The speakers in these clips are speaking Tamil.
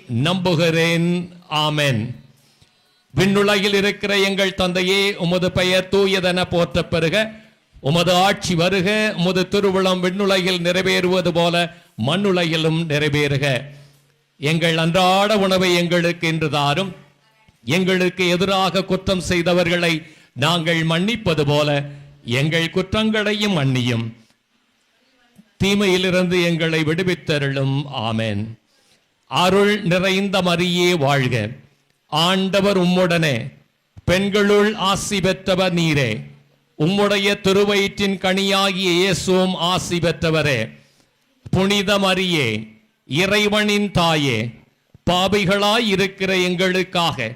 நம்புகிறேன். ஆமென். விண்ணுலகில் இருக்கிற எங்கள் தந்தையே, உமது பெயர் தூயதென போற்றப் பெறுக. உமது ஆட்சி வருக. உமது திருவுளம் விண்ணுலகில் நிறைவேறுவது போல மண்ணுலகிலும் நிறைவேறுக. எங்கள் அன்றாட உணவை எங்களுக்கு இன்று தாரும். எங்களுக்கு எதிராக குற்றம் செய்தவர்களை நாங்கள் மன்னிப்பது போல எங்கள் குற்றங்களையும் மன்னியும். தீமையிலிருந்து எங்களை விடுவித்தருளும். ஆமென். அருள் நிறைந்த மரியே வாழ்க. ஆண்டவர் உம்முடனே, பெண்களுள் ஆசி பெற்றவர் நீரே. உம்முடைய திருவயிற்றின் கனியாகிய இயேசுவும் ஆசி பெற்றவரே. புனித மரியே, இறைவனின் தாயே, பாவிகளாய் இருக்கிற எங்களுக்காக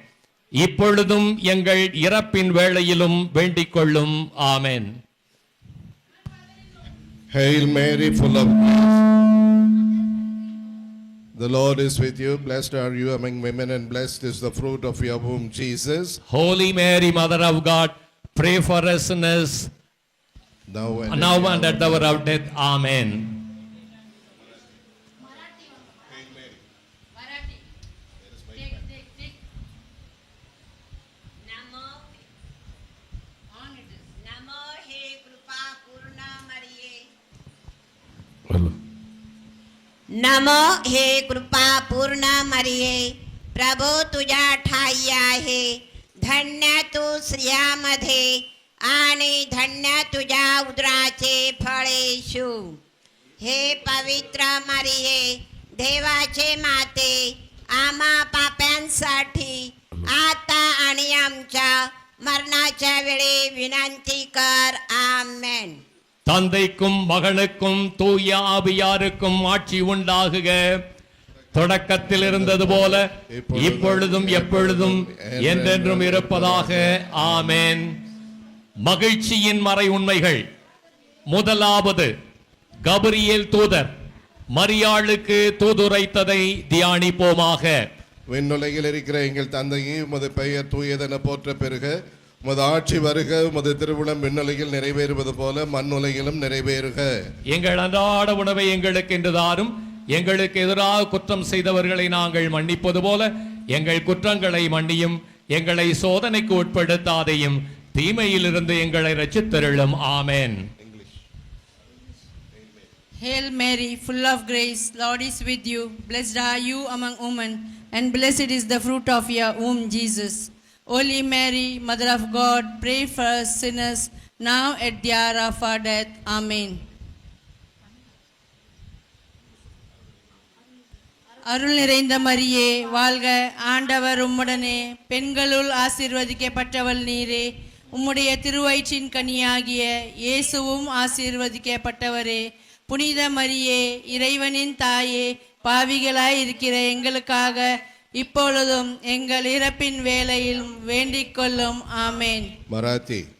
இப்பொழுதும் எங்கள் இறப்பின் வேளையிலும் வேண்டிக் கொள்ளும். ஆமென். Hail Mary, full of grace. The Lord is with you. Blessed are you among women, and blessed is the fruit of your womb, Jesus. Holy Mary, Mother of God, pray for us sinners, Now and at the hour of death. Amen. नमो हे कृपा पूर्ण मरिये, प्रभु तुझ्या ठाई आहे. धन्य तू स्त्रियांमध्ये आणि धन्य तुझ्या उदराचे फळ येशू. हे पवित्र मरिये, देवाचे माते, आम्हा पाप्यांसाठी आता आणि आमच्या मरणाच्या वेळी विनंती कर. आमेन. தந்தைக்கும் மகனுக்கும் தூய ஆவியாருக்கும் ஆட்சி உண்டாகுக. தொடக்கத்தில் இருந்தது போல இப்பொழுதும் எப்பொழுதும் என்றென்றும் இருப்பதாக. ஆமென். மகிழ்ச்சியின் மறை உண்மைகள். முதலாவது, கபிரியேல் தூதர் மரியாளுக்கு தூதுரைத்ததை தியானிப்போமாக. விண்ணுலகில் இருக்கிற எங்கள் தந்தையே, உமது பெயர் தூயதென போற்ற பெறுக. உமது ஆட்சி வருக. உமது திருவுளம் விண்ணுலகில் நிறைவேறுவது போல மண்ணுலகிலும் நிறைவேறுக. எங்கள் அன்றாட உணவை எங்களுக்கு இன்று தாரும். எங்களுக்கு எதிராக குற்றம் செய்தவர்களை நாங்கள் மன்னிப்பது போல எங்கள் குற்றங்களை மன்னியும். எங்களை சோதனைக்கு உட்படுத்தாதையும், தீமையிலிருந்து எங்களை ரட்சித்தருளும். ஆமென். Hail Mary, full of grace, Lord is with you. Blessed are you among women, and blessed is the fruit of your womb, Jesus. Holy Mary, Mother of God, pray for us sinners, now at the hour of our death. Amen. அருள் நிறைந்த மரியே வாழ்க. ஆண்டவர் உம்முடனே, பெண்களுள் ஆசீர்வதிக்கப்பட்டவள் நீரே. உம்முடைய திருவயிற்றின் கனியாகிய இயேசுவும் ஆசீர்வதிக்கப்பட்டவரே. புனித மரியே, இறைவனின் தாயே, பாவிகளாய் இருக்கிற எங்களுக்காக இப்பொழுதும் எங்கள் இறப்பின் வேளையிலும் வேண்டிக் கொள்ளும். ஆமென். மராத்தி.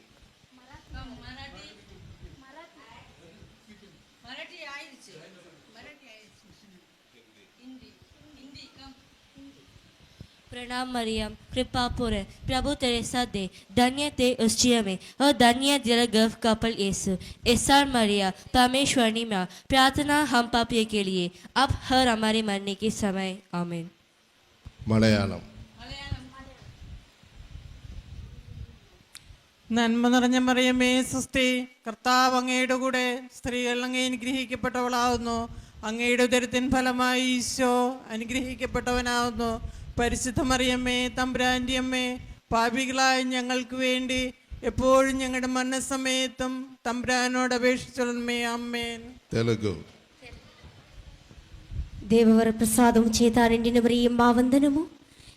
प्रणाम मरियम, कृपा पूर्ण, प्रभु तेरे साथ दे, धन्य ते उस जिया में और धन्य तेरा गर्भ का फल यीशु। ऐसा मरिया परमेश्वरी माँ, प्रार्थना हम पापियों के लिए अब हर हमारे मरने के समय. आमीन. മലയാളം. നന്മ നിറഞ്ഞ മറിയമേ സ്വസ്തി, കർത്താവ് അങ്ങയുടെ കൂടെ, സ്ത്രീകൾ അങ്ങേ അനുഗ്രഹിക്കപ്പെട്ടവളാവുന്നു. അങ്ങയുടെ ഉദരത്തിൻ ഫലമായി ഈശോ അനുഗ്രഹിക്കപ്പെട്ടവനാവുന്നു. പരിശുദ്ധ മറിയമ്മേ, തമ്പുരാന്റെ അമ്മേ, പാപികളായ ഞങ്ങൾക്ക് വേണ്ടി എപ്പോഴും ഞങ്ങളുടെ മരണസമയത്തും തമ്പുരാനോട് അപേക്ഷിച്ചോളണമേ. ആമേൻ. తెలుగు. దేవవర ప్రసాదం చేత నిండిన మరియమ్మ వందనము.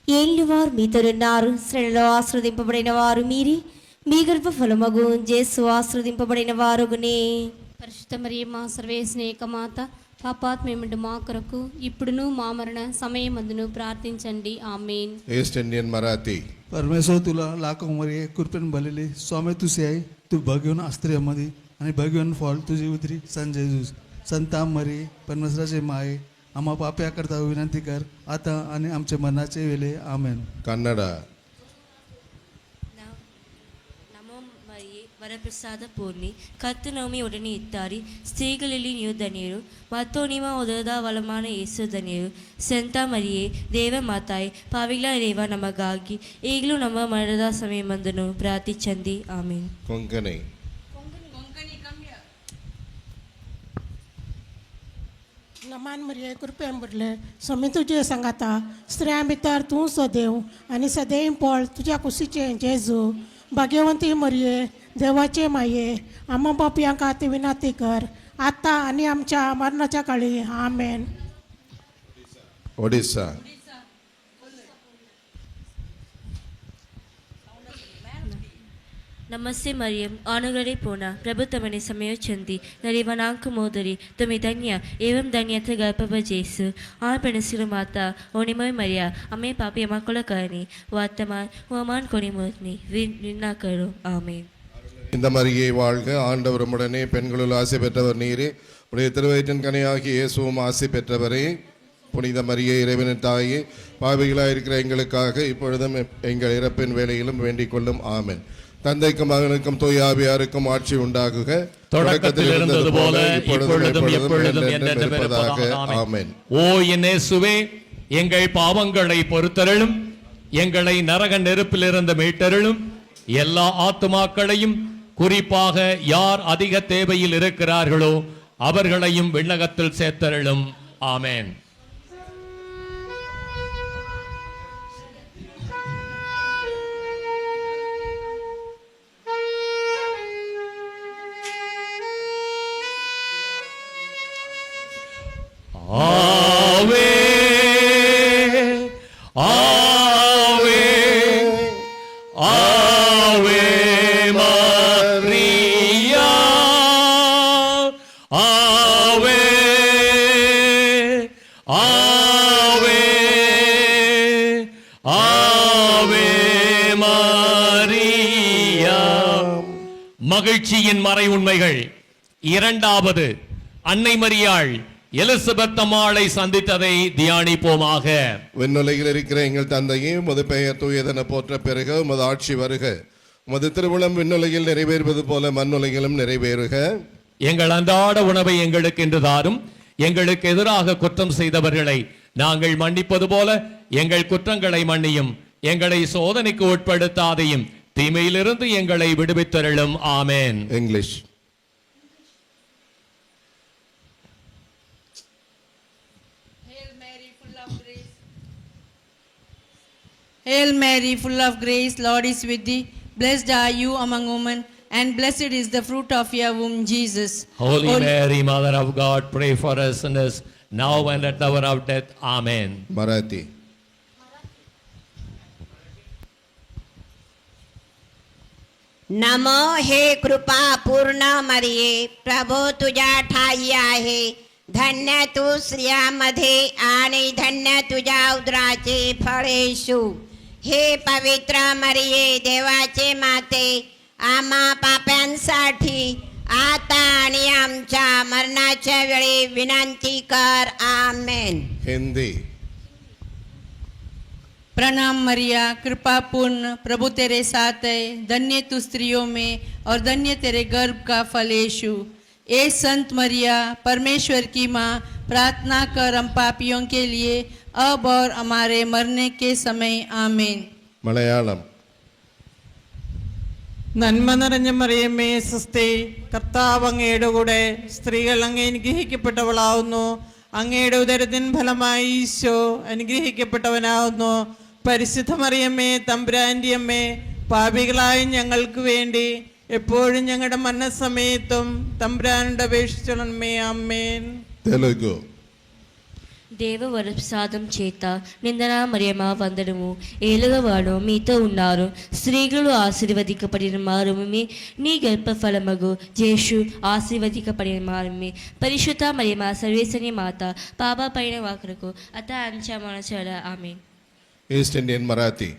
ఏలినవారు మీతోనున్నారు. స్త్రీలలో ఆశీర్వదింపబడిన వారు మీరే. మీ గర్భఫలమగు యేసు ఆశీర్వదింపబడిన వారుగునే. పరిశుద్ధ మరియమ్మ, సర్వేశ్వని యొక్క మాత, పాపాత్మేముండు మా కొరకు ఇప్పుడును మా మరణ సమయమందును ప్రార్థించండి. ఆమేన్. East Indian Marathi. परमेश्वर तुला लाखो मरे कृपेने भरलेले स्वामी तुझे आहे. तू भाग्यवान स्त्रियांमध्ये आणि भाग्यवान फळ तुझी उतरी संजय जूस. संता मरे परमेश्वराचे माये, आम्हा पाप्या करता विनंती कर, आता आणि आमच्या मरणाचे वेळे. आमेन. कन्नड. नमो मरिये ವರಪ್ರಸಾದ ಪೂರ್ಣಿ ಕತ್ತು ನವಮಿ ಒಡನೆ ಇದ್ದಾರೆ ಸ್ತ್ರೀಗಳಲ್ಲಿ ನೀವು ಧನ್ಯರು ಮತ್ತು ನಿಮ್ಮ ಉದರದ ಫಲಮಾನ ಯೇಸು ಧನ್ಯರು ಸಂತ ಮರಿಯೇ ದೇವ ಮಾತಾಯ್ ಪಾವಿಗಳಾಗಿರುವ ನಮಗಾಗಿ ಈಗಲೂ ನಮ್ಮ ಮರಣದ ಸಮಯಮಂದನು ಪ್ರಾರ್ಥಿಸಂದಿ ಆಮೇನ್. கொங்கனை लमान मरिये कृपेन बुडले स्वामी तुझे सांगाता स्त्रियां भितर तूं सदैव आनी सदैव पळ तुज्या कुशीचे जेजू भाग्यवंती मरिये देवाचे माये आम्हा पापयांक खातीर विनंती कर आतां आनी आमच्या मरणाच्या काळी आमेन. ஒடிசா ನಮಸ್ತೆ ಮರಿಯಂ ಆನುಗಡೆ ಪೋನ ಪ್ರಭು ತಮನೆ ಸಮಯ ಚಂದಿ ನರಿವನಾಂಕ ಮೋದರಿ ತುಮಿ ಧನ್ಯ ಏವಂ ಧನ್ಯತ ಗರ್ಭವ ಜೇಸು ಆ ಪೆಣಸಿಲು ಮಾತಾ ಓಣಿಮಯ ಮರಿಯ ಅಮ್ಮೆ ಪಾಪಿಯ ಮಕ್ಕಳ ಕಾರಣಿ ವಾರ್ತಮಾನ್ ಹುಮಾನ್ ಕೊನಿ ಮೂರ್ನಿ ವಿನ್ನ ಕರು ಆಮೇನ್. இந்த மரியை வாழ்க ஆண்டவர் உடனே பெண்களுள் ஆசை பெற்றவர் நீரே உடைய திருவயிற்றின் கனியாகி இயேசுவும் ஆசை பெற்றவரே. புனித மரியே இறைவனின் தாயே பாவிகளாயிருக்கிற எங்களுக்காக இப்பொழுதும் எங்கள் இறப்பின் வேளையிலும் வேண்டிக் கொள்ளும் ஆமென். தந்தைக்கும் மகனுக்கும் தூய ஆவியாருக்கும் ஆட்சி உண்டாகுக தொடக்கத்தில் இருந்தது போல இப்பொழுதும் எப்பொழுதும் என்றென்றும் இருப்பதாக. ஆமென். ஓ என் இயேசுவே, எங்கள் பாவங்களை பொறுத்தருளும், எங்களை நரக நெருப்பிலிருந்து மீட்டருளும், எல்லா ஆத்துமாக்களையும் குறிப்பாக யார் அதிக தேவையில் இருக்கிறார்களோ அவர்களையும் விண்ணகத்தில் சேர்த்தருளும். ஆமென். ஆவே ஆவே ஆவே மரியா ஆவே ஆவே ஆவே மரியா. மகிழ்ச்சியின் மறை உண்மைகள். இரண்டாவது, அன்னை மரியாள் எலிசபெத் அம்மாளை சந்தித்ததை தியானிப்போமாக. விண்ணுலகில் இருக்கிற எங்கள் தந்தையே, உமது பெயர் தூயதென போற்ற பெருக, உமது ஆட்சி வருக, உமது திருவுளம் விண்ணுலகில் நிறைவேறுவது போல மண்ணுலகிலும் நிறைவேறுக. எங்கள் அன்றாட உணவை எங்களுக்கு இன்று தாரும். எங்களுக்கு எதிராக குற்றம் செய்தவர்களை நாங்கள் மன்னிப்பது போல எங்கள் குற்றங்களை மன்னியும். எங்களை சோதனைக்கு உட்படுத்தாதையும் தீமையிலிருந்து எங்களை விடுவித்தருளும். ஆமென். English. Hail Mary, full of grace, Lord is with thee. Blessed are you among women, and blessed is the fruit of your womb, Jesus. Holy Mary, Mother of God, pray for us sinners, now and at the hour of death. Amen. Marathi. नमो हे कृपा पूर्ण मरिये, प्रभू तुझ्या ठाई आहे. धन्य तू स्त्रियांमध्ये आणि धन्य तुझ्या उदराचे फळ येशू. हे पवित्र मरिये, देवाचे माते, आम्हा पाप्यांसाठी आता आणि आमच्या मरणाच्या वेळी विनंती कर. आमेन. हिंदी. प्रणाम मरिया, कृपा पूर्ण, प्रभु तेरे साथ है. धन्य तू स्त्रियों में और धन्य तेरे गर्भ का फल यीशु. ए संत मरिया, परमेश्वर की माँ, प्रार्थना कर हम पापियों के लिए अब और हमारे मरने के समय. आमीन. മലയാളം. നന്മ നിറഞ്ഞ മറിയമ്മേ സ്വസ്തി, കർത്താവ് അങ്ങയുടെ കൂടെ സ്ത്രീകൾ അങ്ങ് അനുഗ്രഹിക്കപ്പെട്ടവളാവുന്നു. അങ്ങയുടെ ഉദരത്തിൻ ഫലമായി ഈശോ അനുഗ്രഹിക്കപ്പെട്ടവനാവുന്നു. പരിശുദ്ധ മറിയമ്മേ, തമ്പുരാൻ്റെ അമ്മേ, പാപികളായ ഞങ്ങൾക്ക് വേണ്ടി എപ്പോഴും ഞങ്ങളുടെ മരണസമയത്തും തമ്പുരാനോട് അപേക്ഷിച്ചോളണമേ. ആമേൻ. తెలుగు. దేవ వరప్రసాదం చేత నిందనా మరియమ్మ వందనము. ఏలుగవాడు మీతో ఉన్నారు, స్త్రీలు ఆశీర్వదింపబడిన మారుమే, నీ గర్భఫలమగు జేషు ఆశీర్వదింపబడిన మారుమే. పరిశుద్ధ మరియమ్మ సర్వేశ్వరి మాత, పాప పైన వాకరకు అత అంచమనచల. ఆమేన్. East Indian Marathi.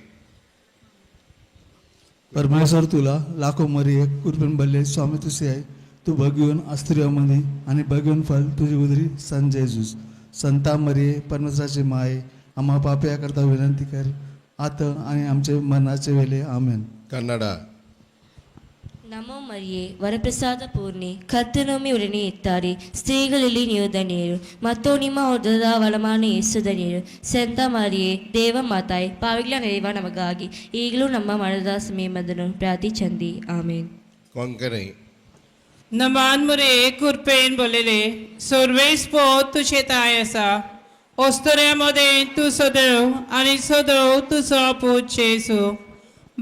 परमेश्वर तुला लाखो मरिये कृपेन भरले, स्वामी तुझे आहे. तू भगवान स्त्रियांमध्ये आणि भगवान फल तुझी उदरी सन जेजूस. संता मरिये, परमेश्वराची माये, आम्हा पाप्याकरता विनंती कर, आता आणि आमचे मरणाचे वेळे. आमेन. कन्नड. நமோ மரியே வரப்பிரசாத பூர்ணி கர்த்தனோமி உடனே இத்தாரி ஸ்திரீகளிலே நீயு ಧನ್ಯರು ಮತ್ತು ನಿಮ್ಮ ಉದರದ ಫಲವಾದ ಯೇಸು ಧನ್ಯರು ಸಂತ ಮರಿಯೇ ದೇವ ಮಾತಾಯ್ ಪಾವಿಗಳ ನೆರವ ನಮಗಾಗಿ ಈಗಲೂ ನಮ್ಮ ಮರಣದ ಸಮಯಮಂದನು ಪ್ರಾರ್ಥಿಸಂದಿ ಆಮೇನ್. கொங்கனை Naman muri kurpen bolele, surveys po tu chetayasa, ostore modin tu sodro, ani sodro tu sopu chesu.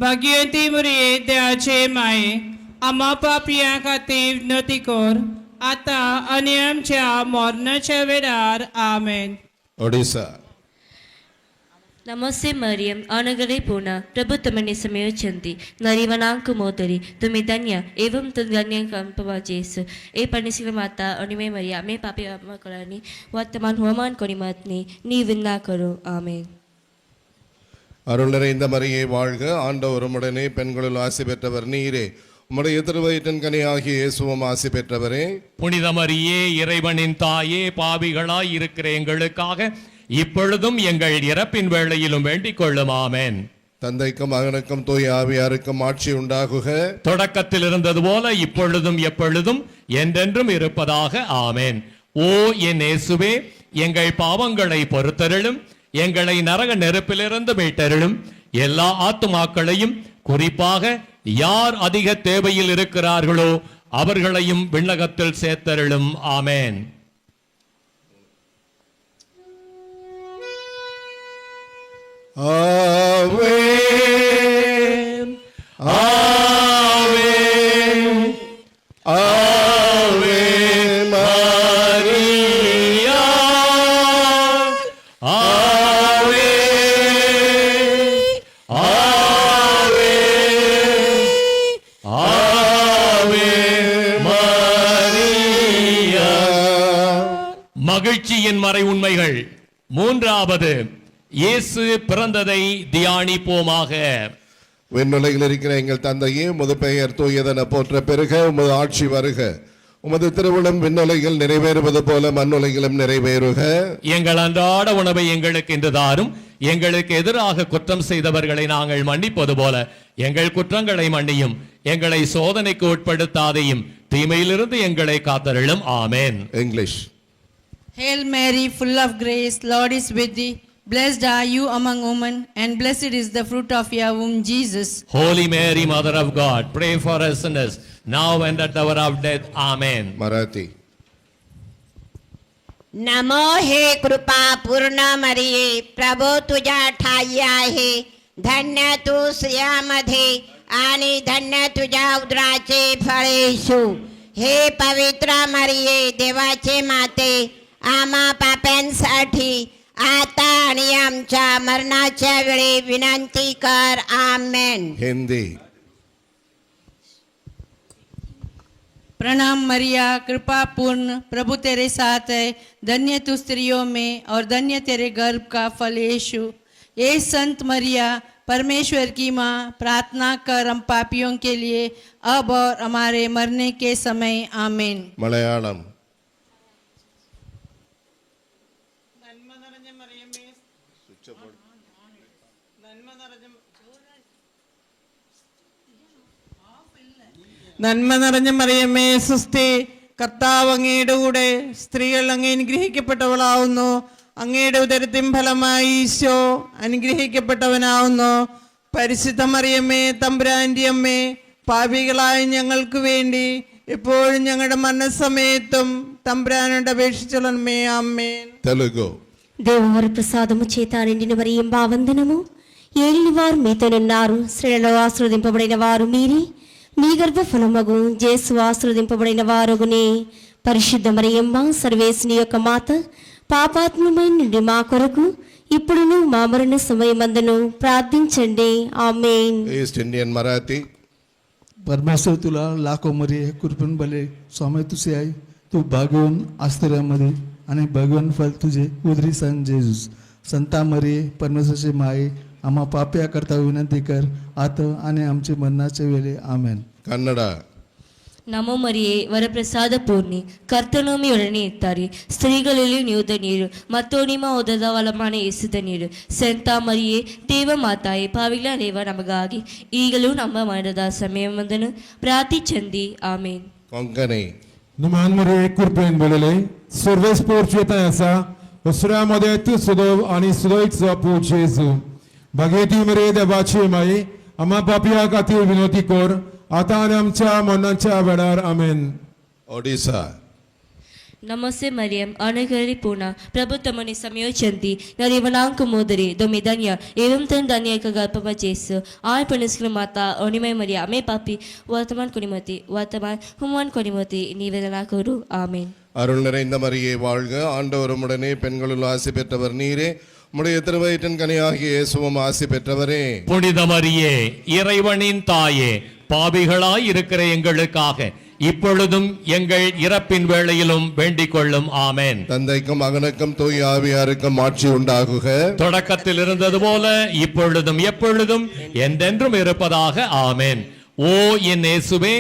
Bhagyanti muri deache mai, ama papia kativ notikor, ata anyam cha morna cha vedar, amen. Odisha नमस्ते मरियम अनुग्रह पूर्ण प्रभु तुमने समय चंदी नरीवनांक मोतरी तुम्हें धन्य एवं तुम धन्य कंपवा जेसु ए परमेश्वर माता अनिमे मरिया मैं पापी आत्मा करानी वर्तमान हुमान कोनी मतनी नी विन्ना करो आमेन. அருள் நிறைந்த மரியே வாழ்க, ஆண்டவர் உம்முடனே பெண்களுள் ஆசி பெற்றவர் நீரே, உம்முடைய திருவயிற்றின் கனியாகிய இயேசுவும் ஆசி பெற்றவரே. புனித மரியே இறைவனின் தாயே பாவிகளாய் இருக்கிற எங்களுக்காக இப்பொழுதும் எங்கள் இறப்பின் வேளையிலும் வேண்டிக் கொள்ளும் ஆமென். தந்தைக்கும் மகனுக்கும் தூய ஆவியாருக்கும் ஆட்சி உண்டாகுக. தொடக்கத்தில் இருந்தது போல இப்பொழுதும் எப்பொழுதும் என்றென்றும் இருப்பதாக ஆமென். ஓ என் இயேசுவே, எங்கள் பாவங்களை பொறுத்தருளும், எங்களை நரக நெருப்பிலிருந்து மீட்டருளும், எல்லா ஆத்துமாக்களையும் குறிப்பாக யார் அதிக தேவையில் இருக்கிறார்களோ அவர்களையும் விண்ணகத்தில் சேர்த்தருளும் ஆமென். ஆமென் ஆமென் ஆமென் மரியா ஆமென் ஆமென் ஆமென் மரியா. மகிழ்ச்சியின் மறை உண்மைகள். மூன்றாவது, இயேசு பிறந்ததை தியானிப்போமாக. விண்ணுலகில் இருக்கிற எங்கள் தந்தையே, உமது பெயர் தூயதென போற்ற பெருக, உமது ஆட்சி வருக, உமது திருவுளம் விண்ணுலகில் நிறைவேறுவது போல மண்ணுலகிலும் நிறைவேறுக. எங்கள் அன்றாட உணவை எங்களுக்கு இன்று தாரும், எங்களுக்கு எதிராக குற்றம் செய்தவர்களை நாங்கள் மன்னிப்பது போல எங்கள் குற்றங்களை மன்னியும், எங்களை சோதனைக்கு உட்படுத்தாதையும் தீமையிலிருந்து எங்களை காத்தருளும் ஆமென். English. Hail Mary, full of grace, Lord is with thee. Blessed are you among women, and blessed is the fruit of your womb, Jesus. Holy Mary, Mother of God, pray for us sinners, now and at the hour of death. Amen. Marathi. नमो हे कृपा पूर्ण मरिये, प्रभू तुझ्या ठाई आहे, धन्य तू स्त्रियांमध्ये आणि धन्य तुझ्या उदराचे फळ येशू. हे पवित्र मरिये, देवाचे माते, आम्हा पाप्यांसाठी आता आणि आमच्या मरणाच्या वेळी विनंती कर आमेन. हिंदी. प्रणाम मरिया, कृपा पूर्ण, प्रभु तेरे साथ है, धन्य तू स्त्रियों में और धन्य तेरे गर्भ का फल यीशु. ये संत मरिया, परमेश्वर की माँ, प्रार्थना कर हम पापियों के लिए अब और हमारे मरने के समय आमीन. मलयालम. നന്മ നിറഞ്ഞ മറിയമേ സുസ്തി, കർത്താവ് അങ്ങയുടെ കൂടെ സ്ത്രീകൾ അങ്ങ് അനുഗ്രഹിക്കപ്പെട്ടവളാവുന്നു. അങ്ങയുടെ ഉദരത്തിൻ ഫലമായി ഈശോ അനുഗ്രഹിക്കപ്പെട്ടവനാവുന്നു. പരിശുദ്ധ മറിയമ്മേ, തമ്പുരാന്റെ അമ്മേ, പാപികളായ ഞങ്ങൾക്ക് വേണ്ടി ഇപ്പോഴും ഞങ്ങളുടെ മരണസമയത്തും തമ്പുരാനോട് അപേക്ഷിച്ചോളണമേ. ആമേൻ. తెలుగు. దేవవారి ప్రసాదము చేత నిండిన మరియం వందనము. ఏలిన వారు మీతోనున్నారు, స్త్రీలలో ఆశీర్వదింపబడిన వారు మీరే, మీ గర్భఫలమగు యేసు ఆశీర్వదింపబడిన వారగునే. పరిశుద్ధ మరియమ్మ, సర్వేశ్వరుని యొక్క మాత, పాపాత్మమైన నుండి మా కొరకు ఇప్పుడును మా మరణ సమయమందును ప్రార్థించండి. ఆమేన్. East Indian Marathi. परमेश्वर तुला लाखो मरी कृपण भले, स्वामी तुझे आई, तू भाग्यवान आश्चर्यामध्ये आणि भगवान फल तुझे उदरी सन जेजूस. संता मरी, परमेश्वराचे माये, आम्हा पाप्या करता विनंती कर, आता आणि आमचे मरणाच्या वेळे. आमेन. कन्नड. ನಮೋ ಮರಿಯೇ ವರಪ್ರಸಾದ ಪೂರ್ಣಿ ಕರ್ತನೊಮ್ಮಿಯೊಡನೆ ಇರ್ತಾರೆ ಸ್ತ್ರೀಗಳಲ್ಲಿ ನೀವು ಧನ್ಯರು ಮತ್ತು ನಿಮ್ಮ ಉದರದ ಫಲಮಾನ ಯೇಸು ಧನ್ಯರು ಸಂತ ಮರಿಯೇ ದೇವ ಮಾತಾಯೇ ಪಾವಿಗಳ ದೇವ ನಮಗಾಗಿ ಈಗಲೂ ನಮ್ಮ ಮರಣದ ಸಮಯವಂದನು ಪ್ರಾರ್ಥಿಸಂದಿ ಆಮೇನ್. Konkani Naman Maria Kurpen Bolele, Surveys Porcheta Yasa, Osra Modetu Sudov, Ani Sudoit Zapu Jesu. Bageti Maria de Bachi Mai, Ama Papia Kati Vinotikor, Atanamcha Monancha Vedar, Amen. Odisha ನಮಸ್ತೆ ಮರಿಯಂ ಅನುಗ್ರಹಿ ಪೂರ್ಣ ಪ್ರಭು ತಮ್ಮನಿ ಸಮಯೋಚಂತಿ ನರಿವನಾಂಕ ಮೋದರಿ ದೊಮಿದನ್ಯ ಏವಂ ತನ್ ಧನ್ಯಕ ಗರ್ಭವ ಜೇಸು ಆಯ್ ಪಣಿಸ್ಕಲ ಮಾತಾ ಒಣಿಮಯ ಮರಿಯ ಅಮೇ ಪಾಪಿ ವರ್ತಮಾನ್ ಕೊನಿಮತಿ ವರ್ತಮಾನ್ ಹುಮಾನ್ ಕೊನಿಮತಿ ನೀವೆದನಾ ಕೊರು ಆಮೇನ್. அருள் நிறைந்த மரியே வாழ்க, ஆண்டவர் உம்முடனே பெண்களுள் ஆசி பெற்றவர் நீரே, உம்முடைய திருவயிற்றின் கனியாகிய இயேசுவும் ஆசி பெற்றவரே. புனித மரியே இறைவனின் தாயே பாவிகளாய் இருக்கிற எங்களுக்காக இப்பொழுதும் எங்கள் இறப்பின் வேளையிலும் வேண்டிக் கொள்ளும் ஆமென். தந்தைக்கும் மகனுக்கும் தூய ஆவியாருக்கும் ஆட்சி உண்டாகுக. தொடக்கத்தில் இருந்தது போல இப்பொழுதும் எப்பொழுதும் என்றென்றும் இருப்பதாக ஆமென். ஓ என் இயேசுவே,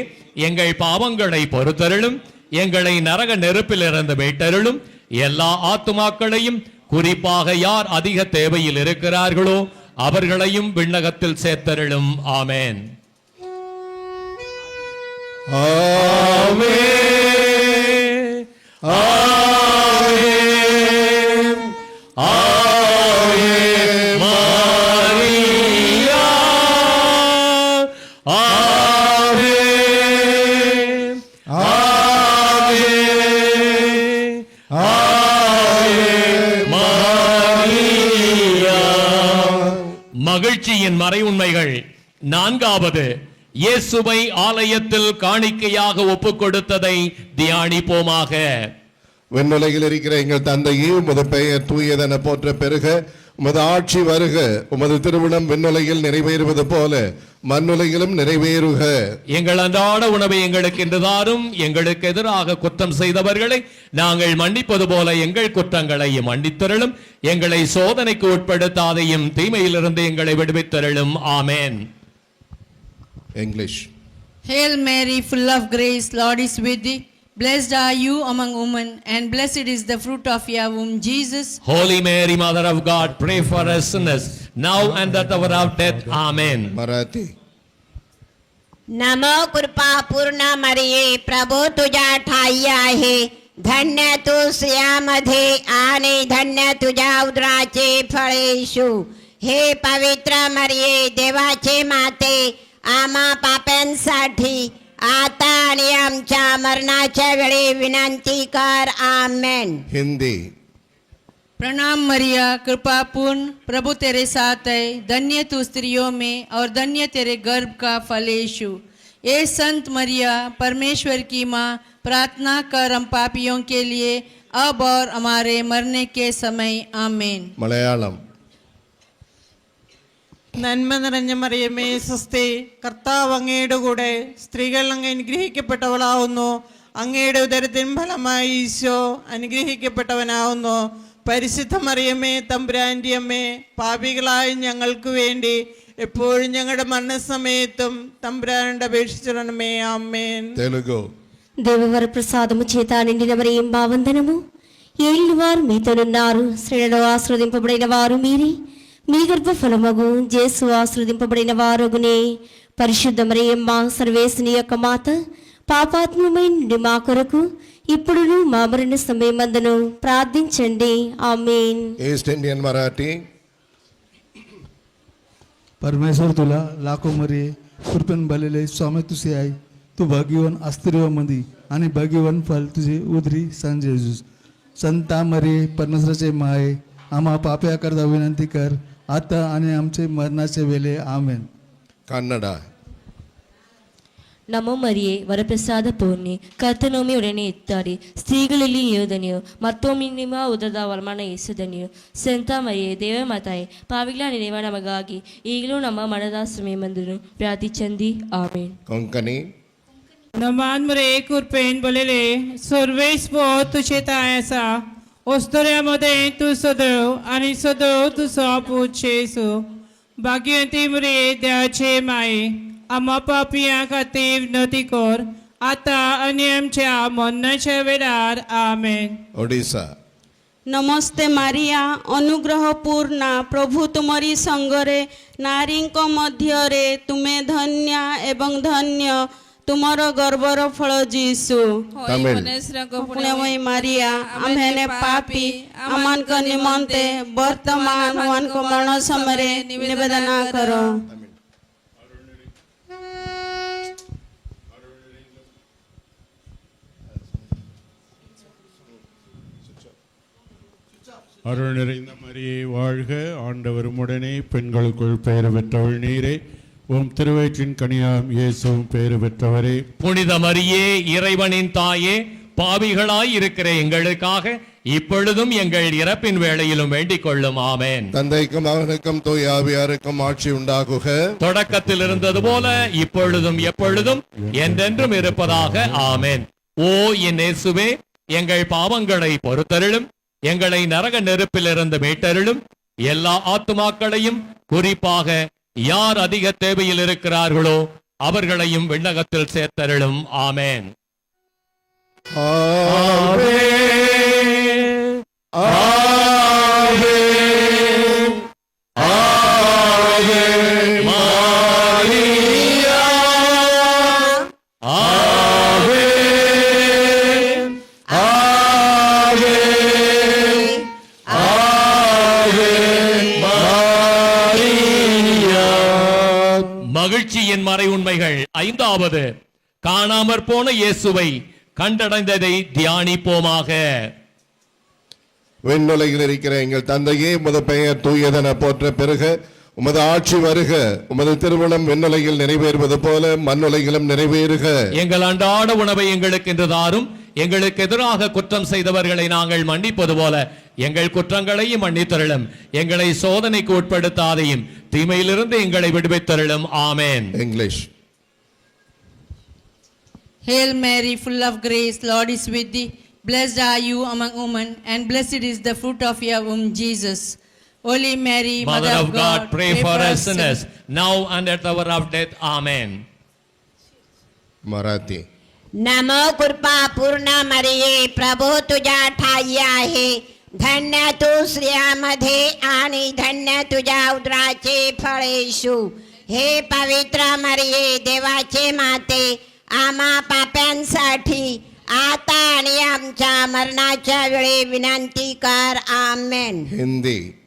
எங்கள் பாவங்களை பொறுத்தருளும், எங்களை நரக நெருப்பிலிருந்து மீட்டருளும், எல்லா ஆத்துமாக்களையும் குறிப்பாக யார் அதிக தேவையில் இருக்கிறார்களோ அவர்களையும் விண்ணகத்தில் சேர்த்தருளும் ஆமென். ஆமென். ஆமென். ஆமென். மரியா. ஆமென். ஆமென். ஆமென். மரியா. மகிழ்ச்சியின் மறை உண்மைகள். நான்காவது, இயேசுவை ஆலயத்தில் காணிக்கையாக ஒப்புக் கொடுத்ததை தியானிப்போமாக. விண்ணுலகில் இருக்கிற எங்கள் தந்தையே, உமது பெயர் தூயதென போற்ற பெருக, உமது ஆட்சி வருக, உமது திருவிழம் விண்ணுலகில் நிறைவேறுவது போல மண்ணுலகிலும் நிறைவேறுக. எங்கள் அன்றாட உணவை எங்களுக்கு இன்று தாரும். எங்களுக்கு எதிராக குற்றம் செய்தவர்களை நாங்கள் மன்னிப்பது போல எங்கள் குற்றங்களை மன்னித்தருளும். எங்களை சோதனைக்கு உட்படுத்தாதையும் தீமையிலிருந்து எங்களை விடுவித்தருளும் ஆமென். English. Hail Mary, full of grace, Lord is with thee. Blessed are you among women, and blessed is the fruit of your womb, Jesus. Holy Mary, Mother of God, pray for us sinners, now and at the hour of death. Amen. Marathi. नमो कृपा पूर्ण मरिये प्रभू तुझ्या ठाई आहे, धन्य तू स्त्रियांमध्ये आणि धन्य तुझ्या उदराचे फळ येशू. हे पवित्र मरिये, देवाचे माते, आम्हा पाप्यांसाठी आता आणि आमच्या मरणाच्या वेळी विनंती कर. आमेन. Hindi. प्रणाम मरिया, कृपा पूर्ण, प्रभु तेरे साथ है, धन्य तू स्त्रियों में और धन्य तेरे गर्भ का फल यीशु. ए संत मरिया, परमेश्वर की माँ, प्रार्थना कर हम पापियों के लिए अब और हमारे मरने के समय. आमेन. Malayalam. നന്മ നിറഞ്ഞ മറിയമേ സ്വസ്തി, കർത്താവ് അങ്ങയുടെ കൂടെ സ്ത്രീകൾ അങ്ങ് അനുഗ്രഹിക്കപ്പെട്ടവളാവുന്നു. അങ്ങയുടെ ഉദരത്തിൻ ഫലമായി ഈശോ അനുഗ്രഹിക്കപ്പെട്ടവനാവുന്നു. പരിശുദ്ധ മറിയമേ, തമ്പുരാൻ്റെ അമ്മേ, പാപികളായ ഞങ്ങൾക്ക് വേണ്ടി എപ്പോഴും ഞങ്ങളുടെ മരണസമയത്തും തമ്പുരാനോട് അപേക്ഷിച്ചിടണമേ. ആമേൻ. Telugu. దేవవర ప్రసాదము చేత నిండిన మరియం వందనము. ఏలిన వారు మీతోనున్నారు, స్త్రీలలో ఆశీర్వదింపబడిన వారు మీరే, మీ గర్భఫలమగు యేసు ఆశీర్వదింపబడిన వారగునే. పరిశుద్ధ మరియమ్మ, సర్వేశ్వని యొక్క మాత, పాపాత్మమైన మా కొరకు ఇప్పుడును మా మరణ సమయమందును ప్రార్థించండి. ఆమేన్. East Indian Marathi. परमेश्वर तुला लाखो मरिये कृपेन भरलेले स्वामी तुझे आई, तू भाग्यवान स्त्रियांमध्ये आणि भाग्यवान फल तुझे उदरी सन जेजूस. संता मरिये, परमेश्वराचे माये, आम्हा पाप्या करता विनंती कर, आता आणि आमचे मरणाचे वेळे. आमेन. Kannada. ನಮೋ ಮರಿಯೇ ವರಪ್ರಸಾದ ಪೂರ್ಣಿ ಕರ್ತನೊಮ್ಮೆ ಉಡನೆ ಇದ್ದಾರೆ ಸ್ತ್ರೀಗಳಲ್ಲಿ ಯೋಧನೆಯು ಮತ್ತೊಮ್ಮೆ ನಿಮ್ಮ ಉದರದ ವರಮಾನ ಯೇಸುಧನೆಯು. ಸಂತ ಮರಿಯೇ, ದೇವ ಮಾತಾಯೇ, ಪಾವಿಗಳ ನೆರವ ನಮಗಾಗಿ ಈಗಲೂ ನಮ್ಮ ಮರಣದ ಸಮಯమందును ಪ್ರಾರ್ಥಿಸಂದಿ. ಆಮೇನ್. Konkani. Naman Maria Kurpen Bolele, Surveys po tuझे तायासा, ओस्तऱ्यामध्ये तू सदैव आणि सदैव तुझा पूज येसू. भाग्यवंती मरिये, देवाचे माये, आम्हा पापियां खातीर विनंती कर, आता आणि आमच्या मरणाच्या वेळार आमेन. ओडिशा. नमस्ते मारिया अनुग्रह पूर्णा प्रभु तुमरी संगरे नारीଙ୍କ ମଧ୍ୟରେ ତୁମେ ଧନ୍ୟ ଏବଂ ଧନ୍ୟ ତୁମର ଗର୍ଭର ଫଳ ଯୀଶୁ. तमिल. ପୁଣ୍ୟମୟୀ ମାରିଆ ଆମ୍ଭେମାନେ ପାପୀ ଆମମାନଙ୍କ ନିମନ୍ତେ ବର୍ତ୍ତମାନ ମାନଙ୍କ ମରଣ ସମୟରେ ନିବେଦନ କର. அருள் நிறைந்த மரியே வாழ்க, ஆண்டவர் உடனே பெண்களுக்குள் பெயர் பெற்றவள் நீரே, உம் திருவயிற்றின் கனியாம் இயேசுவும் பெயர் பெற்றவரே. புனித மரியே இறைவனின் தாயே, பாவிகளாய் இருக்கிற எங்களுக்காக இப்பொழுதும் எங்கள் இறப்பின் வேளையிலும் வேண்டிக் கொள்ளும். ஆமென். தந்தைக்கும் மகனுக்கும் தூய ஆவியாருக்கும் ஆட்சி உண்டாகுக. தொடக்கத்தில் இருந்தது போல இப்பொழுதும் எப்பொழுதும் என்றென்றும் இருப்பதாக. ஆமென். ஓ என் இயேசுவே, எங்கள் பாவங்களை பொறுத்தருளும், எங்களை நரக நெருப்பிலிருந்து மீட்டருளும், எல்லா ஆத்துமாக்களையும் குறிப்பாக யார் அதிக தேவையில் இருக்கிறார்களோ அவர்களையும் விண்ணகத்தில் சேர்த்தருளும். ஆமென். மகிழ்ச்சியின் மறை உண்மைகள். ஐந்தாவது, காணாமற் போன இயேசுவை கண்டடைந்ததை தியானிப்போமாக. விண்ணுலகில் இருக்கிற எங்கள் தந்தையே, உமது பெயர் தூயதென போற்ற பெருக, உமது ஆட்சி வருக, உமது திருவுளம் விண்ணுலகில் நிறைவேறுவது போல மண்ணுலகிலும் நிறைவேறுக. எங்கள் அன்றாட உணவை எங்களுக்கு இன்று தாரும், எங்களுக்கு எதிராக குற்றம் செய்தவர்களை நாங்கள் மன்னிப்பது போல எங்கள் குற்றங்களையும் மன்னித்தருளும், எங்களை சோதனைக்கு உட்படுத்தாதையும் தீமையிலிருந்து எங்களை விடுவித்தருளும். ஆமென். English. Hail Mary, full of grace, Lord is with thee. Blessed are you among women, and blessed is the fruit of your womb, Jesus. Holy Mary, Mother of God, pray for us sinners, now and at the hour of death. Amen. Marathi. नमो कृपा पूर्ण मरिये, प्रभू तुझ्या ठाई आहे. धन्य तू स्त्रियांमध्ये आणि धन्य तुझ्या उदराचे फळ येशू. हे पवित्र मरिये, देवाचे माते, आम्हा पाप्यांसाठी आता आणि आमच्या मरणाच्या वेळी विनंती कर. आमेन. हिंदी.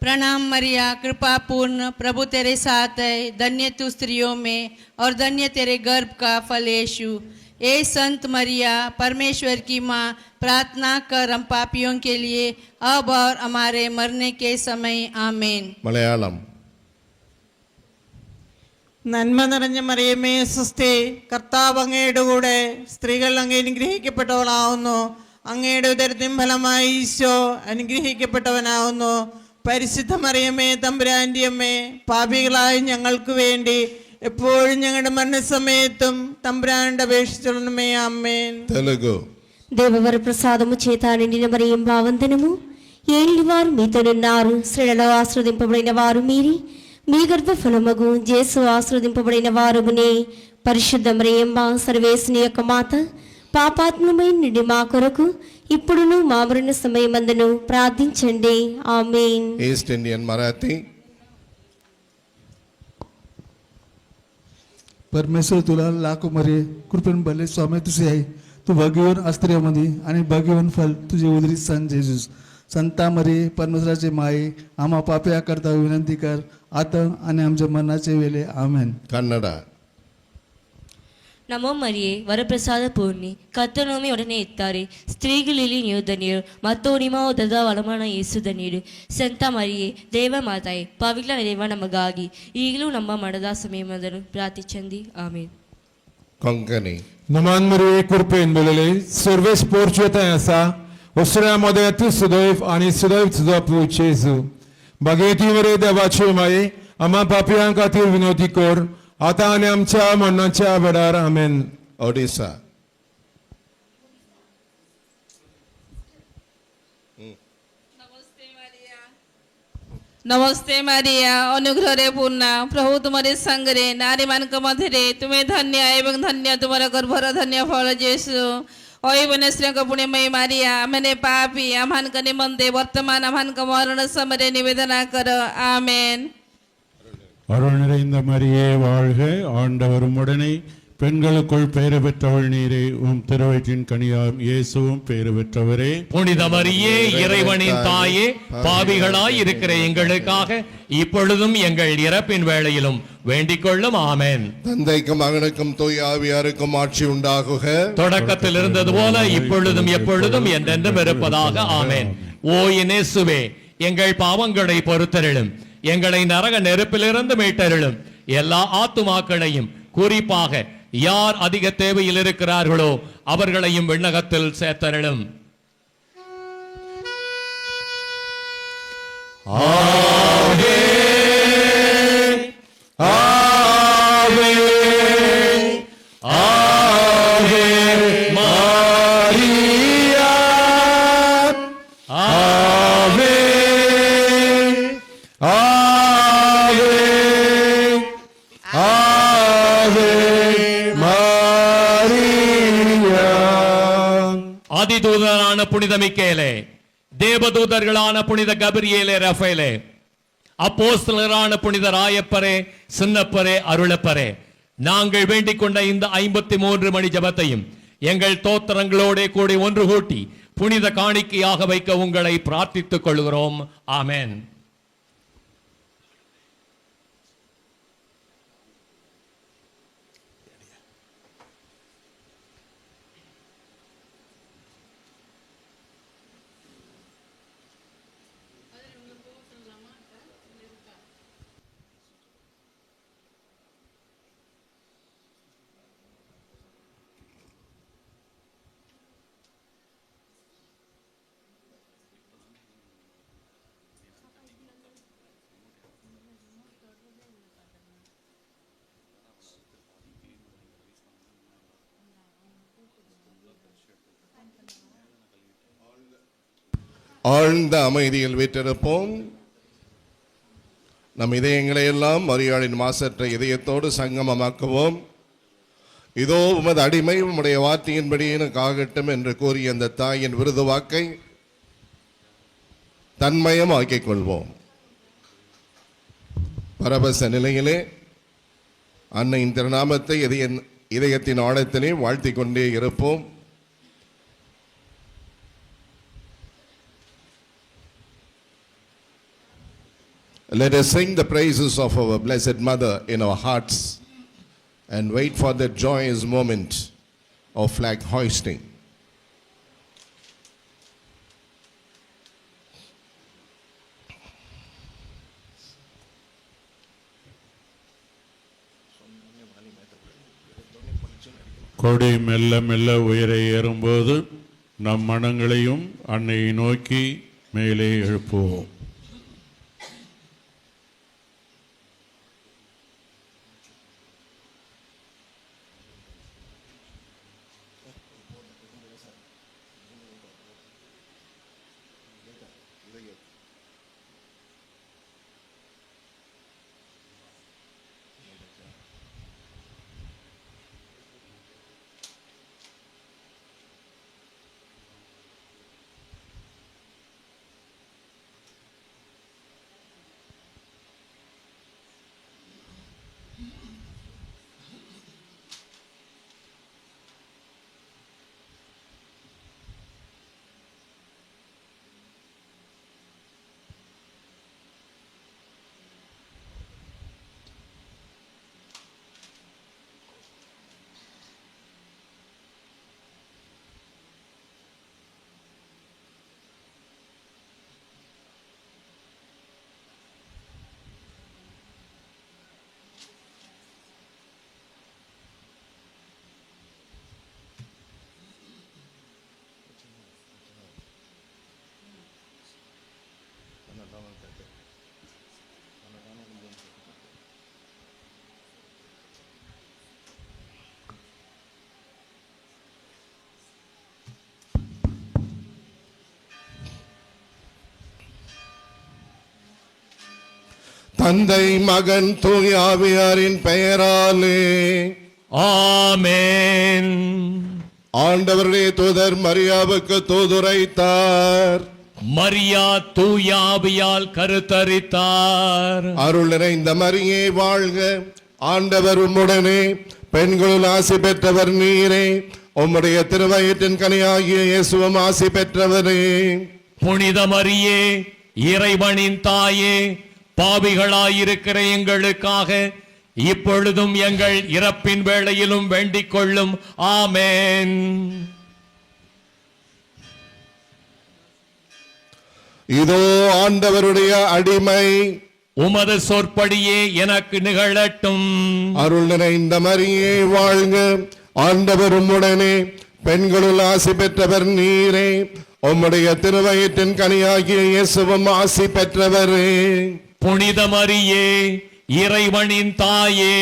प्रणाम मरिया, कृपा पूर्ण प्रभु तेरे साथ है. धन्य तू स्त्रियों में और धन्य तेरे गर्भ का फल यीशु. ए संत मरिया, परमेश्वर की माँ, प्रार्थना कर हम पापियों के लिए अब और हमारे मरने के समय. आमेन. मलयालम. നന്മ നിറഞ്ഞ മറിയമേ സ്വസ്തി, കർത്താവ് അങ്ങയുടെ കൂടെ സ്ത്രീകൾ അങ്ങ് അനുഗ്രഹിക്കപ്പെട്ടവളാവുന്നു. അങ്ങയുടെ ഉദരത്തിൻ ഫലമായി ഈശോ അനുഗ്രഹിക്കപ്പെട്ടവനാവുന്നു. പരിശുദ്ധ മറിയമേ തമ്പുരാന്റെ അമ്മേ, പാപികളായ ഞങ്ങൾക്ക് വേണ്ടി എപ്പോഴും ഞങ്ങളുടെ മരണസമയത്തും തമ്പുരാനുടെ അപേക്ഷിച്ചുള്ളമേ. ആമേൻ. తెలుగు. దేవవర ప్రసాదము చేత నిండిన మరియం భావంతనము, ఏలిన వారు మీతోనున్నారు, స్త్రీలలో ఆశ్రదింపబడిన వారు మీరి, మీ గర్భఫలమగు జేసు ఆశ్రదింపబడిన వారునే. పరిశుద్ధ మరియమ్మ, సర్వేశ్వని యొక్క మాత, పాపాత్మమైన నుండి మా కొరకు ఇప్పుడును మా మరణ సమయమందును ప్రార్థించండి. ఆమేన్. East Indian Marathi. परमेश्वर तुला लाखो मरे कृपेन भले स्वामी तुझे आहे. तू भाग्यवान अस्त्रियामध्ये आणि भाग्यवान फल तुझे उदरी सन जेजूस. संता मरे परमेश्वराचे माये, आम्हा पाप्या करता विनंती कर, आता आणि आमच्या मरणाचे वेळे. आमेन. कन्नड. நமோ மரியே, வரப்பிரசாத பூர்ணி, கர்த்தர் நம்மை உடனே இத்தாரே. ஸ்திரீகளிலே நீ ಧನ್ಯರು, ಮತ್ತು ನಿಮ್ಮ ಉದರದ ಫಲವಾದ ಯೇಸು ಧನ್ಯರು. ಸಂತ ಮರಿಯೇ, ದೇವ ಮಾತಾಯೇ, ಪಾವಿಗಳ ದೇವ ನಮಗಾಗಿ ಈಗಲೂ ನಮ್ಮ ಮರಣದ ಸಮಯದಲ್ಲಿ ಪ್ರಾರ್ಥಿಸಂಡಿ. ಆಮೆನ್. Konkani. Naman Maryje, kurpen bolele, serveis porcieta asa, osraमध्ये तू सुदैव आणि सुदैव तुझा पूज येसू. बागेती मरे देवाचे माये, आम्हा पापियां खातीर विनोदी कर, आता आणि आमच्या मरणाच्या वेळार. आमेन. ओडिशा. नमस्ते मारिया अनुग्रह पूर्णा प्रभु तुम्हारे संगरे नारी मान मध्य तुम्हें धन्य एवं धन्य तुम्हारा गर्भर धन्य फल जेसु ओने श्री पुण्यमयी मारिया मैंने पापी आमान का निमंते वर्तमान आमान का मरण समय निवेदना कर आमेन. அருள் நிறைந்த மரியே வாழ்க, ஆண்டவர் உம்முடனே பெண்களுக்குள் பெயர் பெற்றவள் நீரே, உம் திருவயிற்றின் கனியாம் இயேசுவும் பெயர் பெற்றவரே. புனித மரியே இறைவனின் தாயே, பாவிகளாய் இருக்கிற எங்களுக்காக இப்பொழுதும் எங்கள் இறப்பின் வேளையிலும் வேண்டிக் கொள்ளும். ஆமென். தந்தைக்கும் மகனுக்கும் தூய ஆவியாருக்கும் ஆட்சி உண்டாகுக. தொடக்கத்தில் இருந்தது போல இப்பொழுதும் எப்பொழுதும் என்றென்றும் இருப்பதாக. ஆமென். ஓ இயேசுவே, எங்கள் பாவங்களை பொறுத்தருளும், எங்களை நரக நெருப்பிலிருந்து மீட்டருளும், எல்லா ஆத்துமாக்களையும் குறிப்பாக யார் அதிக தேவையில் இருக்கிறார்களோ அவர்களையும் விண்ணகத்தில் சேர்த்தருளும். அதிதூதரான புனித மிக்கேலே, தேவதூதர்களான புனித கபிரியேலே, ரஃபேலே, அப்போஸ்தலரான புனித ராயப்பரே, சின்னப்பரே, அருளப்பரே, நாங்கள் வேண்டிக் கொண்ட இந்த 53 மணி ஜபத்தையும் எங்கள் தோத்திரங்களோட கூடி ஒன்று கூட்டி புனித காணிக்கையாக வைக்க உங்களை பிரார்த்தித்துக் கொள்கிறோம். ஆமென். ஆழ்ந்த அமைதியில் வீற்றிருப்போம். நம் இதயங்களை எல்லாம் மரியாளின் மாசற்ற இதயத்தோடு சங்கமமாக்குவோம். இதோ உமது அடிமை உம்முடைய வார்த்தையின்படி எனக்கு ஆகட்டும் என்று கூறிய அந்த தாயின் விருது வாக்கை தன்மயம் ஆக்கிக் கொள்வோம். பரவச நிலையிலே அன்னையின் திருநாமத்தை இதயத்தின் ஆழத்திலே வாழ்த்திக் கொண்டே இருப்போம். Let us sing the praises of our Blessed Mother in our hearts and wait for the joyous moment of flag hoisting. கொடி மெல்ல மெல்ல உயர ஏறும்போது நம் மனங்களையும் அன்னையை நோக்கி மேலே எழுப்புவோம். தந்தை மகன் தூய ஆவியாரின் பெயராலே ஆமென். ஆண்டவருடைய தூதர் மரியாவுக்கு தூதுரைத்தார். மரியா தூய ஆவியால் கருத்தரித்தார். அருள் நிறைந்த மரியே வாழ்க, ஆண்டவர் உம்முடனே, பெண்களுள் ஆசி பெற்றவர் நீரே, உம்முடைய திருவயிற்றின் கனியாகிய இயேசுவும் ஆசி பெற்றவரே. புனித மரியே, இறைவனின் தாயே, பாவிகளாயிருக்கிற எங்களுக்காக இப்பொழுதும் எங்கள் இறப்பின் வேளையிலும் வேண்டிக் கொள்ளும். ஆமென். இதோ ஆண்டவருடைய அடிமை, உமது சொற்படியே எனக்கு நிகழட்டும். அருள் நிறைந்த மரியே வாழ்க, ஆண்டவர் உம்முடனே, பெண்களுள் ஆசி பெற்றவர் நீரே, உம்முடைய திருவயிற்றின் கனியாகிய இயேசுவும் ஆசி பெற்றவரே. புனித மரியே, இறைவனின் தாயே,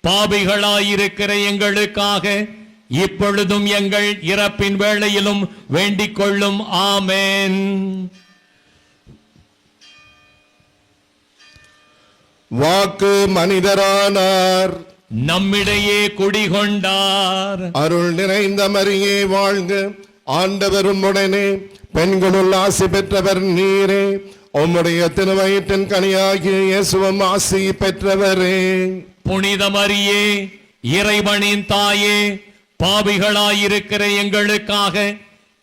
பாவிகளாயிருக்கிற எங்களுக்காக இப்பொழுதும் எங்கள் இறப்பின் வேளையிலும் வேண்டிக் கொள்ளும். ஆமென். வாக்கு மனிதரானார், நம்மிடையே குடிகொண்டார். அருள் நிறைந்த மரியே வாழ்க, ஆண்டவர் உம்முடனே, பெண்களுள் ஆசி பெற்றவர் நீரே, உம்முடைய திருவயிற்றின் கனியாகிய இயேசுவும் ஆசி பெற்றவரே. புனித மரியே, இறைவனின் தாயே, பாவிகளாயிருக்கிற எங்களுக்காக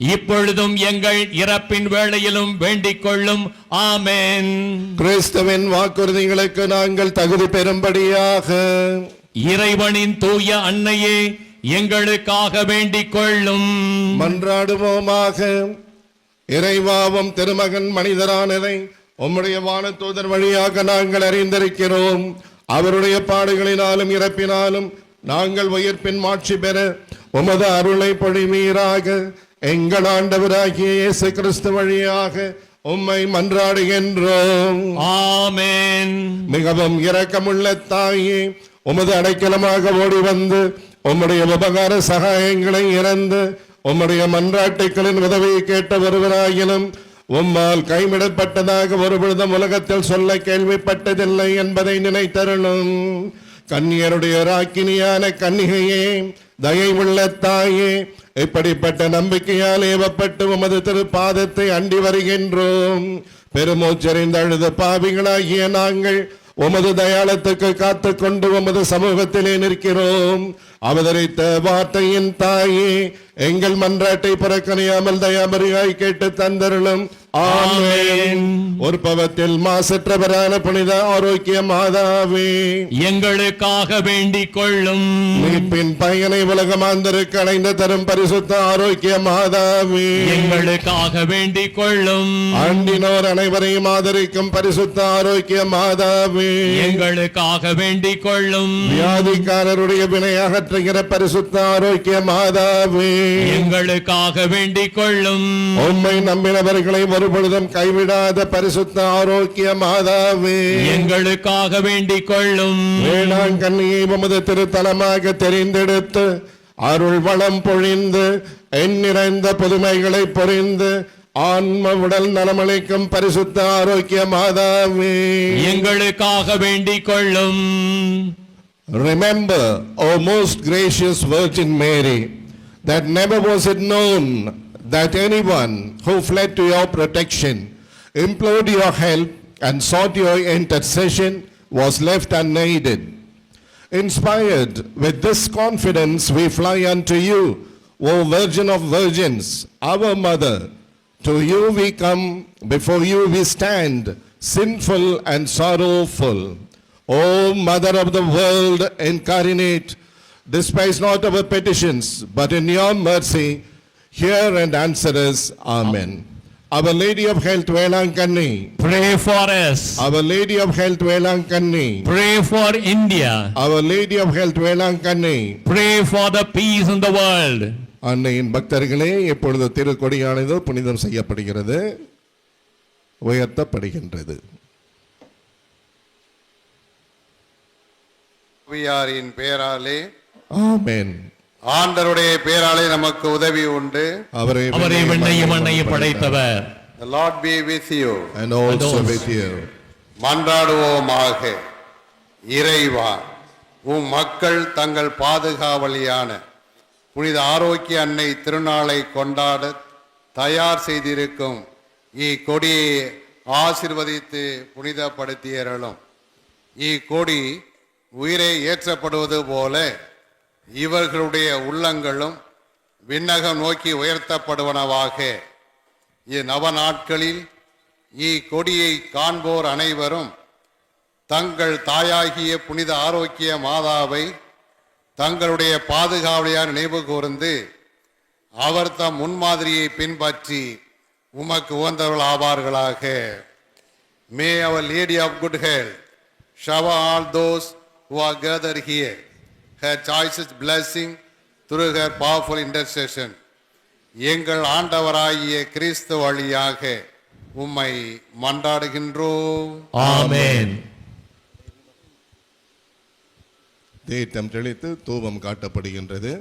இப்பொழுதும் எங்கள் இறப்பின் வேளையிலும் வேண்டிக் கொள்ளும். ஆமென். கிறிஸ்துவின் வாக்குறுதிகளுக்கு நாங்கள் தகுதி பெறும்படியாக இறைவனின் தூய அன்னையே, எங்களுக்காக வேண்டிக் கொள்ளும். மன்றாடுவோமாக. இறைவாவும் திருமகன் மனிதரானதை உம்முடைய வானதூதர் வழியாக நாங்கள் அறிந்திருக்கிறோம். அவருடைய பாடுகளினாலும் இறப்பினாலும் நாங்கள் உயிர்ப்பின் மாட்சி பெற உமது அருளை பொழிவீராக. எங்கள் ஆண்டவராகிய இயேசு கிறிஸ்து வழியாக உம்மை மன்றாடுகின்றோம். ஆமென். மிகவும் இரக்கமுள்ள தாயே, உமது அடைக்கலமாக ஓடி வந்து உம்முடைய உபகார சகாயங்களை இறந்து உம்முடைய மன்றாட்டுக்களின் உதவியை கேட்ட ஒருவராயினும் உம்மால் கைவிடப்பட்டதாக ஒருபொழுதும் உலகத்தில் சொல்ல கேள்விப்பட்டதில்லை என்பதை நினைத்தருளும். கன்னியருடைய ராக்கினியான கன்னிகையே, தயவுள்ள தாயே, இப்படிப்பட்ட நம்பிக்கையால் ஏவப்பட்டு உமது திருப்பாதத்தை அண்டி வருகின்றோம். பெருமூச்சறிந்த அழுத பாவிகளாகிய நாங்கள் உமது தயாளத்துக்கு காத்து கொண்டு உமது சமூகத்திலே நிற்கிறோம். அவதரித்த வார்த்தையின் தாயே, எங்கள் மன்றாட்டை புறக்கணியாமல் தயாபரியாய் கேட்டு தந்தருளும். ஆமென். ஒரு பவத்தில் மாசற்றவரான புனித ஆரோக்கிய மாதாவே, எங்களுக்காக வேண்டிக் கொள்ளும். மீட்பின் பயனை உலகமாந்தருக்கு அடைந்து தரும் பரிசுத்த ஆரோக்கிய மாதாவே, எங்களுக்காக வேண்டிக் கொள்ளும். ஆண்டினோர் அனைவரையும் ஆதரிக்கும் பரிசுத்த ஆரோக்கிய மாதாவே, எங்களுக்காக வேண்டிக் கொள்ளும். வியாதிக்காரருடைய வினை அகற்றுகிற பரிசுத்த ஆரோக்கிய மாதாவே, எங்களுக்காக வேண்டிக் கொள்ளும். உம்மை நம்பினவர்களை ஒருபொழுதும் கைவிடாத பரிசுத்த ஆரோக்கிய மாதாவே, எங்களுக்காக வேண்டிக் கொள்ளும். வேளாங்கண்ணியை உமது திருத்தலமாக தெரிந்தெடுத்து அருள் வளம் பொழிந்து எண்ணிறைந்த புதுமைகளை பொறிந்து ஆன்ம உடல் நலமளிக்கும் பரிசுத்த ஆரோக்கிய மாதாவே, எங்களுக்காக வேண்டிக் கொள்ளும். Remember, O most gracious Virgin Mary, that never was it known that anyone who fled to your protection, implored your help, and sought your intercession was left unaided. Inspired with this confidence, we fly unto you, O Virgin of Virgins, our Mother. To you we come, before you we stand, sinful and sorrowful. O Mother of the world incarnate, despise not our petitions, but in your mercy, hear and answer us. Amen. Our Lady of Health, Velankanni. Pray for us. Our Lady of Health, Velankanni. Pray for India. Our Lady of Health, Velankanni. Pray for the peace in the world. அன்னையின் பக்தர்களே, இப்பொழுது திருக்கொடியானது புனிதம் செய்யப்படுகிறது, உயர்த்தப்படுகின்றது. ஆவியாரின் பேராலே ஆமென். ஆண்டவருடைய பேராலே நமக்கு உதவி உண்டு. அவரே விண்ணையும் மண்ணையும் படைத்தவர். The Lord be with you. And also with you. மன்றாடுவோமாக. இறைவா, உம் மக்கள் தங்கள் பாதுகாவலியான புனித ஆரோக்கிய அன்னை திருநாளை கொண்டாட தயார் செய்திருக்கும் இக்கொடியை ஆசிர்வதித்து புனிதப்படுத்தியறலும். இக்கொடி உயிரை ஏற்றப்படுவது போல இவர்களுடைய உள்ளங்களும் விண்ணகம் நோக்கி உயர்த்தப்படுவனவாக. இந்நவ நாட்களில் இக்கொடியை காண்போர் அனைவரும் தங்கள் தாயாகிய புனித ஆரோக்கிய மாதாவை தங்களுடைய பாதுகாவலியார் நினைவு கூர்ந்து அவர் தம் முன்மாதிரியை பின்பற்றி உமக்கு உகந்தவர்கள் ஆவார்களாக. May our Lady of Good Health shower all those who are gathered here her choicest blessing through her powerful intercession. எங்கள் ஆண்டவராகிய கிறிஸ்து வழியாக உம்மை மன்றாடுகின்றோம். ஆமென். தேட்டம் தெளித்து தூபம் காட்டப்படுகின்றது.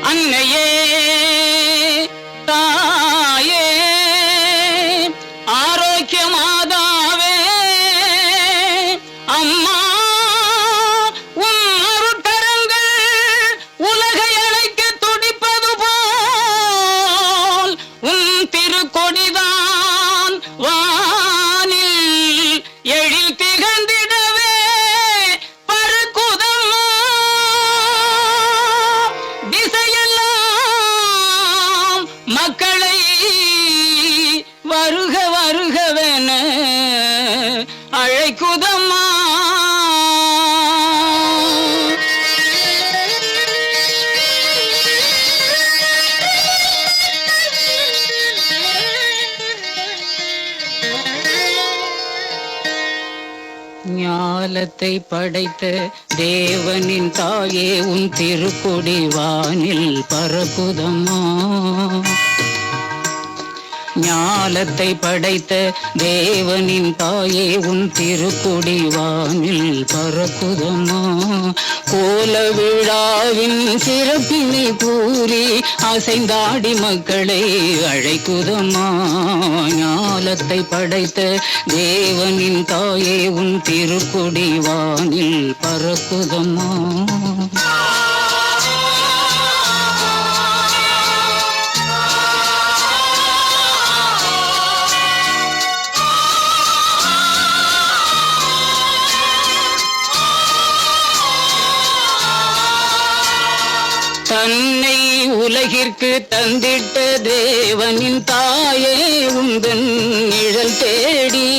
அன்னையே தாயே ஆரோக்கிய மாதாவே அம்மா உன் அருட்கரங்கள் உலகை அழைக்க துடிப்பது போல் உன் திருக்கொடிதான் வானில் எழில் திகழ்ந்திடவே பறக்குதம்மா. திசையெல்லாம் மக்களை வருக வருகவென அழைக்குதம்மா. ஞாலத்தை படைத்த தேவனின் தாயே உன் திருக்கொடி வானில் பறக்குதம்மா. ஞாலத்தை படைத்த தேவனின் தாயே உன் திருக்கொடி வானில் பறக்குதம்மா. கோல விழாவின் சிறப்பினை கூறி அசைந்தாடி மக்களை அழைக்குதம்மா. ஞாலத்தை படைத்த தேவனின் தாயே உன் திருக்கொடி வானில் பறக்குதம்மா. தன்னை உலகிற்கு தந்திட்ட தேவனின் தாயே உந்தன் நிழல் தேடி.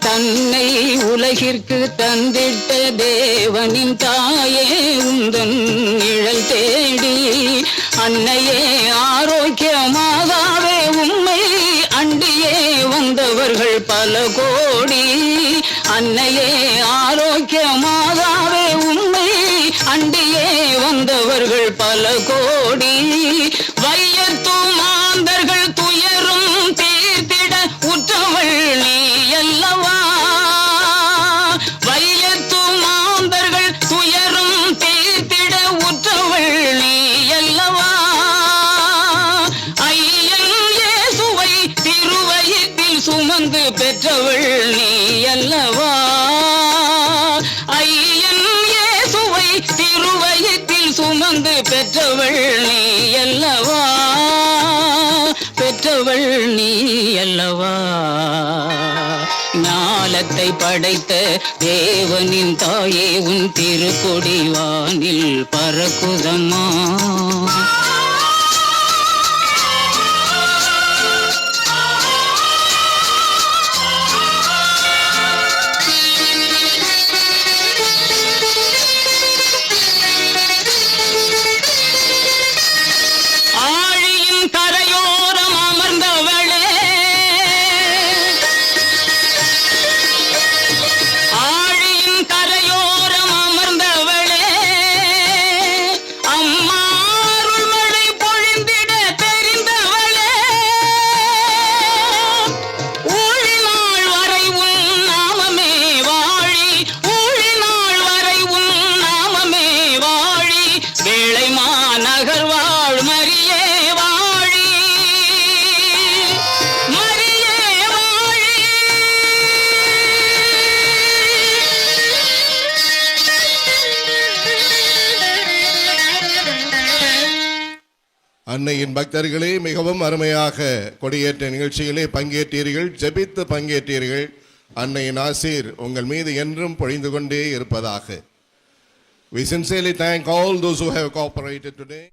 தன்னை உலகிற்கு தந்திட்ட தேவனின் தாயே உந்தன் நிழல் தேடி. அன்னையே ஆரோக்கியமாகவே உம்மை அண்டியே வந்தவர்கள் பல கோடி. அன்னையே ஆரோக்கியமாகவே உம்மை அண்டியே வந்தவர்கள் பல கோடி. வையத்து மாந்தர்கள் துயரும் தீர்த்திட உற்றவள் நீ அல்லவா. வையத்து மாந்தர்கள் துயரும் தீர்த்திட உற்றவள் நீ அல்லவா. ஐயன் இயேசுவை திருவயிற்றில் சுமந்து பெற்றவள் நீ அல்லவா. ஐயன் இயேசுவை திருவயிற்றில் சுமந்து பெற்றவள் நீ அல்லவா. பெற்றவள் நீ அல்லவா. ஞாலத்தை படைத்த தேவனின் தாயே உன் திருக்கொடி வானில் பறக்குதம்மா. அன்னையின் பக்தர்களே, மிகவும் அருமையாக கொடியேற்ற நிகழ்ச்சியிலே பங்கேற்றீர்கள், ஜெபித்து பங்கேற்றீர்கள். அன்னையின் ஆசீர் உங்கள் மீது என்றும் பொழிந்து கொண்டே இருப்பதாக. We sincerely thank all those who have cooperated today.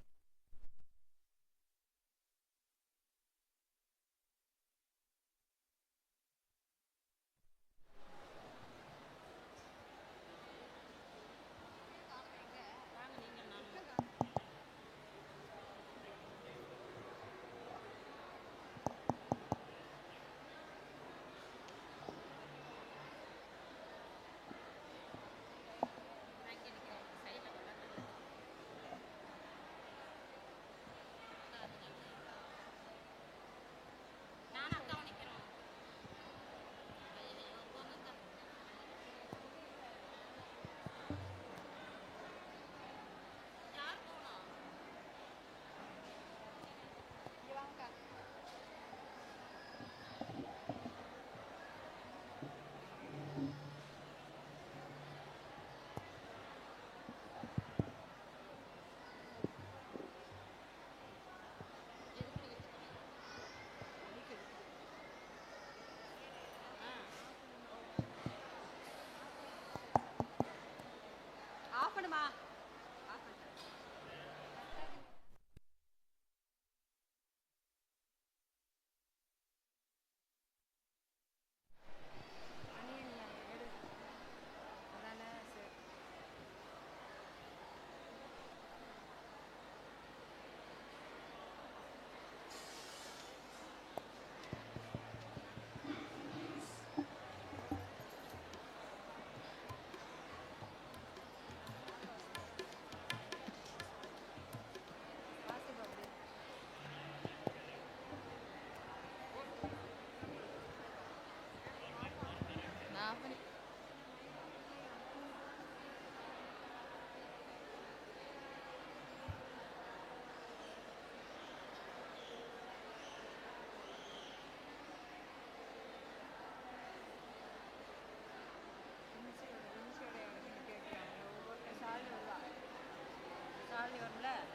வரும்ல